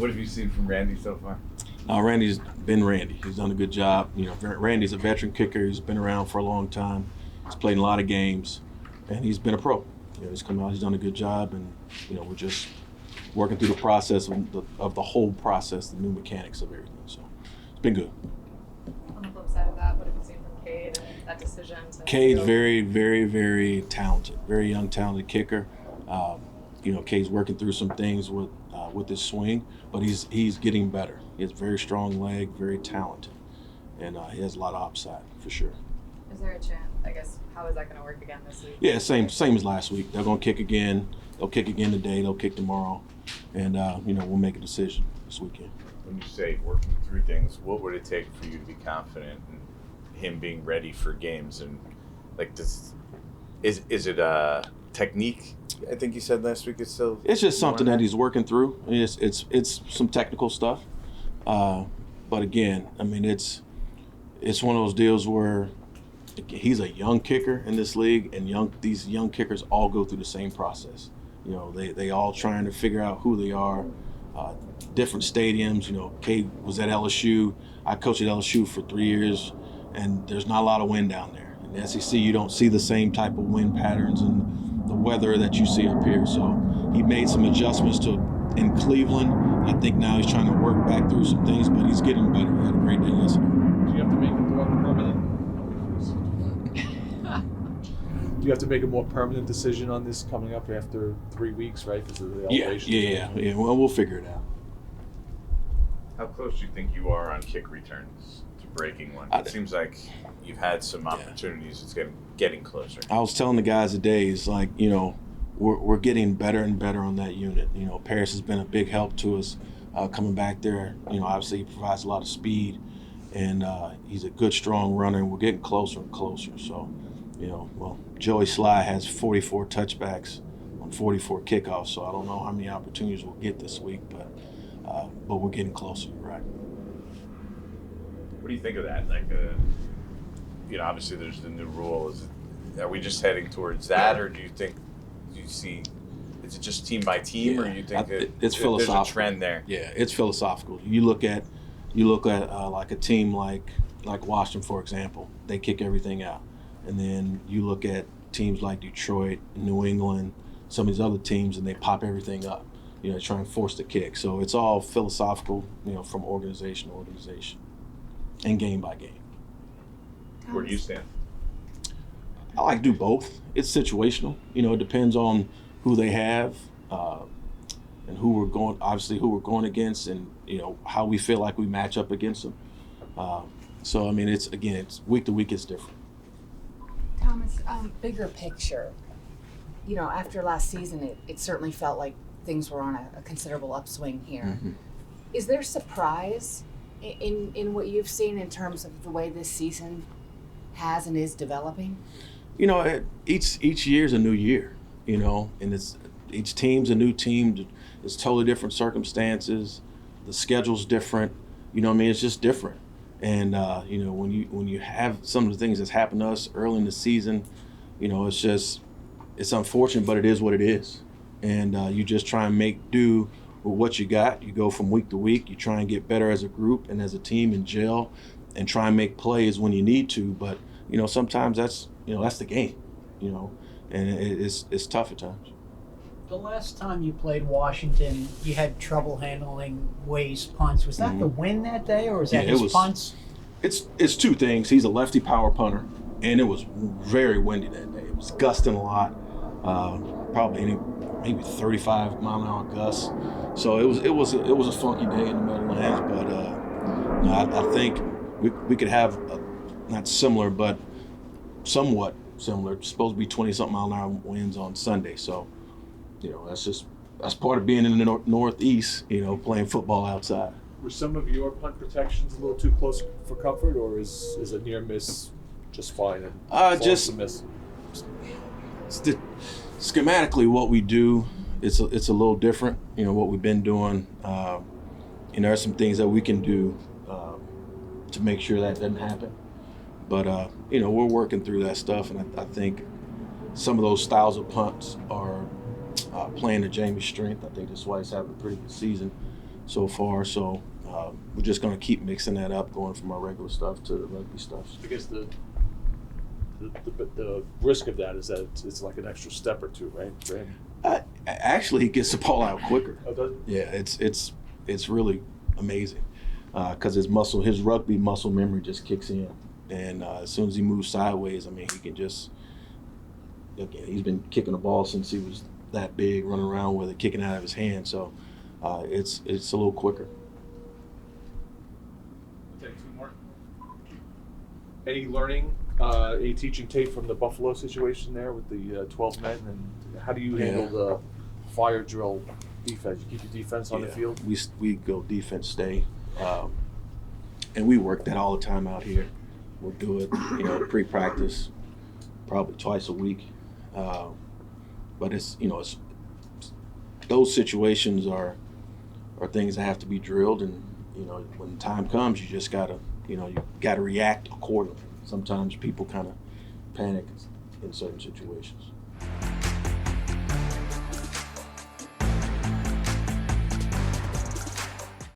What have you seen from Randy so far? Randy's been Randy. He's done a good job. Randy's a veteran kicker. He's been around for a long time. He's played in a lot of games, and he's been a pro. He's come out. He's done a good job, and we're just working through the process of the whole process, the new mechanics of everything. So it's been good. On the flip side of that, what have you seen from Cade and that decision? Cade's very, very, very talented. Very young, talented kicker. Cade's working through some things with his swing, but he's getting better. He has a very strong leg, very talented, and he has a lot of upside for sure. Is there a chance? I guess how is that going to work again this week? Yeah, same as last week. They're going to kick again. They'll kick again today. They'll kick tomorrow, and we'll make a decision this weekend. When you say working through things, what would it take for you to be confident in him being ready for games? And like this, is it a technique? I think you said last week it's just something that he's working through. It's some technical stuff, but again, I mean it's one of those deals where he's a young kicker in this league, and these young kickers all go through the same process. They all trying to figure out who they are. Different stadiums. Cade was at LSU. I coached at LSU for 3 years, and there's not a lot of wind down there. In the SEC, you don't see the same type of wind patterns and the weather that you see up here. So he made some adjustments in Cleveland. I think now he's trying to work back through some things, but he's getting better. He had a great day yesterday. Do you have to make it more permanent? Do you have to make a more permanent decision on this coming up after 3 weeks, right? Because of the elevation. Yeah. Well, we'll figure it out. How close do you think you are on kick returns to breaking one? It seems like you've had some opportunities. It's getting closer. I was telling the guys today, it's like, we're getting better and better on that unit. Paris has been a big help to us coming back there. Obviously he provides a lot of speed, and he's a good, strong runner, and we're getting closer and closer. So, Joey Sly has 44 touchbacks on 44 kickoffs, so I don't know how many opportunities we'll get this week, but we're getting closer, right? What do you think of that? Like, obviously there's the new rule. Are we just heading towards that, or do you see, is it just team by team, or do you think it's philosophical? There's a trend there? Yeah, it's philosophical. You look at like a team like Washington, for example. They kick everything out. And then you look at teams like Detroit, New England, some of these other teams, and they pop everything up. Try and force the kick. So it's all philosophical, from organization to organization and game by game. Where do you stand? I like to do both. It's situational. It depends on who they have and who we're going against, and, how we feel like we match up against them. So, I mean, it's week to week, it's different. Thomas, bigger picture, after last season, it certainly felt like things were on a considerable upswing here. Mm-hmm. Is there surprise in what you've seen in terms of the way this season has and is developing? Each year's a new year, and each team's a new team. It's totally different circumstances. The schedule's different. It's just different. And when you have some of the things that's happened to us early in the season, it's unfortunate, but it is what it is. And you just try and make do with what you got. You go from week to week. You try and get better as a group and as a team and gel, and try and make plays when you need to. But sometimes that's the game. And it's tough at times. The last time you played Washington, you had trouble handling Way's punts. Was that the win that day, or was that his punts? It's two things. He's a lefty power punter, and it was very windy that day. It was gusting a lot, probably maybe 35 mile an hour gusts. So it was a funky day in the Meadowlands. But I think we could have not similar, but somewhat similar. It's supposed to be 20-something mile an hour winds on Sunday. So. That's part of being in the Northeast, playing football outside. Were some of your punt protections a little too close for comfort, or is a near miss just fine? And just a miss? Schematically, what we do, it's a little different. What we've been doing. There are some things that we can do to make sure that doesn't happen. But we're working through that stuff, and I think some of those styles of punts are playing to Jamie's strength. I think that's why he's having a pretty good season. so far. So we're just going to keep mixing that up, going from our regular stuff to the rugby stuff. I guess the risk of that is that it's like an extra step or two, right? For him. Actually, he gets the ball out quicker. Oh, does it? Yeah, it's really amazing because his rugby muscle memory just kicks in, and as soon as he moves sideways, I mean, he can just. Again, he's been kicking the ball since he was that big, running around with it, kicking out of his hand. So it's a little quicker. We'll take two more. Any learning, any teaching tape from the Buffalo situation there with the 12 men, and how do you handle the fire drill defense? You keep your defense on the field? We go defense stay, and we work that all the time out here. We'll do it, pre-practice, probably twice a week. But it's those situations are things that have to be drilled, and when time comes, you just gotta react accordingly. Sometimes people kind of panic in certain situations.